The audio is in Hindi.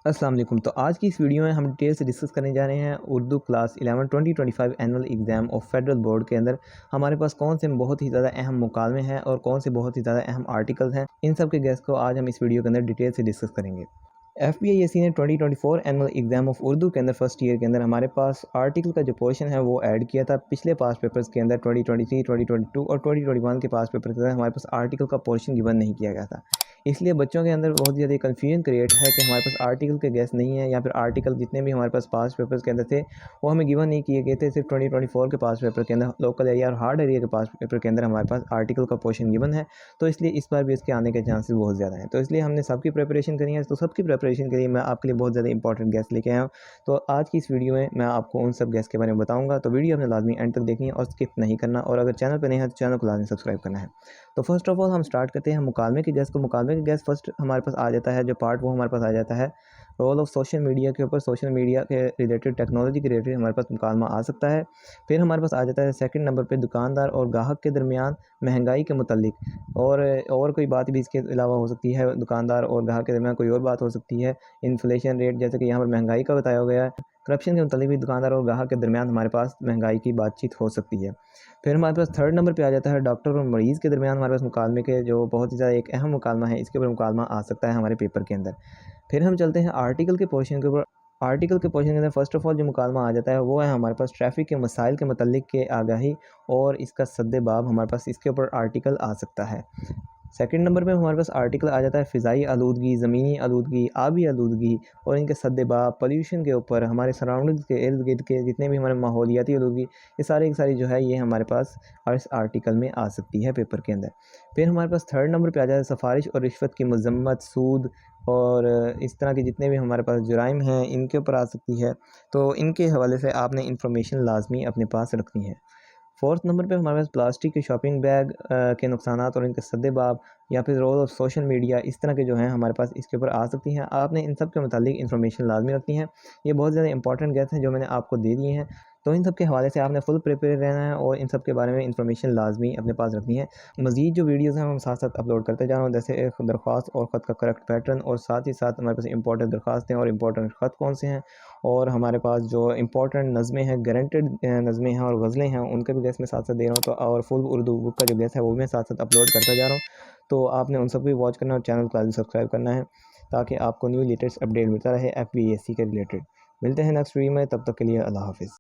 अस्सलाम वालेकुम। तो आज की इस वीडियो में हम डिटेल से डिस्कस करने जा रहे हैं Urdu class 11 2025 annual exam of federal board के अंदर हमारे पास कौन से बहुत ही ज़्यादा अहम मुकालमे हैं और कौन से बहुत ही ज़्यादा अहम आर्टिकल्स हैं। इन सब के गेस को आज हम इस वीडियो के अंदर डिटेल से डिस्कस करेंगे। FPISC ने 2024 एनुअल एग्ज़ाम ऑफ उर्दू के अंदर फर्स्ट ईयर के अंदर हमारे पास आर्टिकल का जो पोर्शन है वो ऐड किया था। पिछले पास पेपर्स के अंदर 2023, 2022 और 2021 के पास पेपर के अंदर हमारे पास आर्टिकल का पोर्शन गिवन नहीं किया गया था। इसलिए बच्चों के अंदर बहुत ज़्यादा कन्फ्यूजन क्रिएट है कि हमारे पास आर्टिकल के गेस नहीं है या फिर आर्टिकल जितने भी हमारे पास पास पेपर्स के अंदर थे वो हमें गिवन नहीं किए गए थे। सिर्फ 2024 के पास पेपर के अंदर लोकल एरिया और हार्ड एरिया के पास पेपर के अंदर हमारे पास आर्टिकल का पोर्शन गिवन है। तो इसलिए इस बार भी इसके आने के चांसेस बहुत ज़्यादा हैं। तो इसलिए हमने सबकी प्रिपरेशन करी है। तो सबकी प्रिपरेशन के लिए मैं आपके लिए बहुत ज़्यादा इंपॉर्टेंट गेस लेके आया हूँ। तो आज की इस वीडियो में मैं आपको उन सब गेस के बारे में बताऊँगा। तो वीडियो अपने लाजमी एंड तक देखनी है और स्किप नहीं करना, और अगर चैनल पर नहीं है तो चैनल को लाजमी सब्सक्राइब करना है। तो फर्स्ट ऑफ ऑल हम स्टार्ट करते हैं मुकालमे के गेस को। मुकालमे के गेस फर्स्ट हमारे पास आ जाता है, जो पार्ट वो हमारे पास आ जाता है रोल ऑफ सोशल मीडिया के ऊपर। सोशल मीडिया के रिलेटेड, टेक्नोलॉजी के रिलेटेड हमारे पास मुकालमा आ सकता है। फिर हमारे पास आ जाता है सेकंड नंबर पे दुकानदार और ग्राहक के दरमियान महंगाई के मुतल्लिक, और कोई बात भी इसके अलावा हो सकती है। दुकानदार और ग्राहक के दरमियान कोई और बात हो सकती है। इन्फ्लेशन रेट, जैसे कि यहाँ पर महंगाई का बताया गया है। करप्शन के मुतल्लिक भी दुकानदार और ग्राहक के दरमियान हमारे पास महंगाई की बातचीत हो सकती है। फिर हमारे पास थर्ड नंबर पे आ जाता है डॉक्टर और मरीज़ के दरमियान हमारे पास मुकालमे के, जो बहुत ही ज़्यादा एक अहम मुकालमा है। इसके ऊपर मुकालमा आ सकता है हमारे पेपर के अंदर। फिर हम चलते हैं आर्टिकल के पोर्शन के ऊपर। आर्टिकल के पोर्शन के अंदर फर्स्ट ऑफ ऑल जो मुकालमा आ जाता है वो है हमारे पास ट्रैफिक के मसाइल के मुतल्लिक के आगाही और इसका सद्देबाब। हमारे पास इसके ऊपर आर्टिकल आ सकता है। सेकंड नंबर पे हमारे पास आर्टिकल आ जाता है फ़िज़ाई आलूदगी, ज़मीनी आलूदगी, आबी आलूदगी और इनके सद्देबाब, पॉल्यूशन के ऊपर, हमारे सराउंडिंग्स के इर्द-गिर्द के जितने भी हमारे माहौलियाती आलूदगी, ये सारी की सारी जो है ये हमारे पास इस आर्टिकल में आ सकती है पेपर के अंदर। फिर हमारे पास थर्ड नंबर पे आ जाता है सिफ़ारिश और रिश्वत की मज़म्मत, सूद और इस तरह के जितने भी हमारे पास जुराइम हैं इनके ऊपर आ सकती है। तो इनके हवाले से आपने इन्फॉर्मेशन लाज़मी अपने पास रखनी है। फोर्थ नंबर पे हमारे पास प्लास्टिक के शॉपिंग बैग के नुकसानात और इनके सद्देबाब, या फिर रोल ऑफ सोशल मीडिया, इस तरह के जो हैं हमारे पास इसके ऊपर आ सकती हैं। आपने इन सब के मुतालिक इन्फॉर्मेशन लाजमी रखनी है। ये बहुत ज़्यादा इंपॉर्टेंट गेस हैं जो मैंने आपको दे दिए हैं। तो इन सब के हवाले से आपने फुल प्रिपेयर रहना है और इन सब के बारे में इन्फॉर्मेशन लाजमी अपने पास रखनी है। मज़ीद जो वीडियोज़ हैं हम साथ साथ अपलोड करते जा रहे हैं, जैसे एक दरख्वास्त और ख़त का करेक्ट पैटर्न, और साथ ही साथ हमारे पास इंपॉर्टेंट दरख्वास्तें और इंपॉर्टेंट ख़त कौन से हैं, और हमारे पास जो इंपॉर्टेंट नज़में हैं, गारंटेड नज़में हैं और गज़लें हैं, उनका भी गैस मैं साथ साथ दे रहा हूँ। तो और फुल उर्दू बुक का जो गैस है वो मैं साथ साथ अपलोड करता जा रहा हूँ। तो आपने उन सबको भी वॉच करना है और चैनल को सब्सक्राइब करना है, ताकि आपको न्यू लेटेस्ट अपडेट मिलता रहे FPSC के रिलेटेड। मिलते हैं नेक्स्ट वीडियो में, तब तक के लिए अल्लाह हाफ़िज़।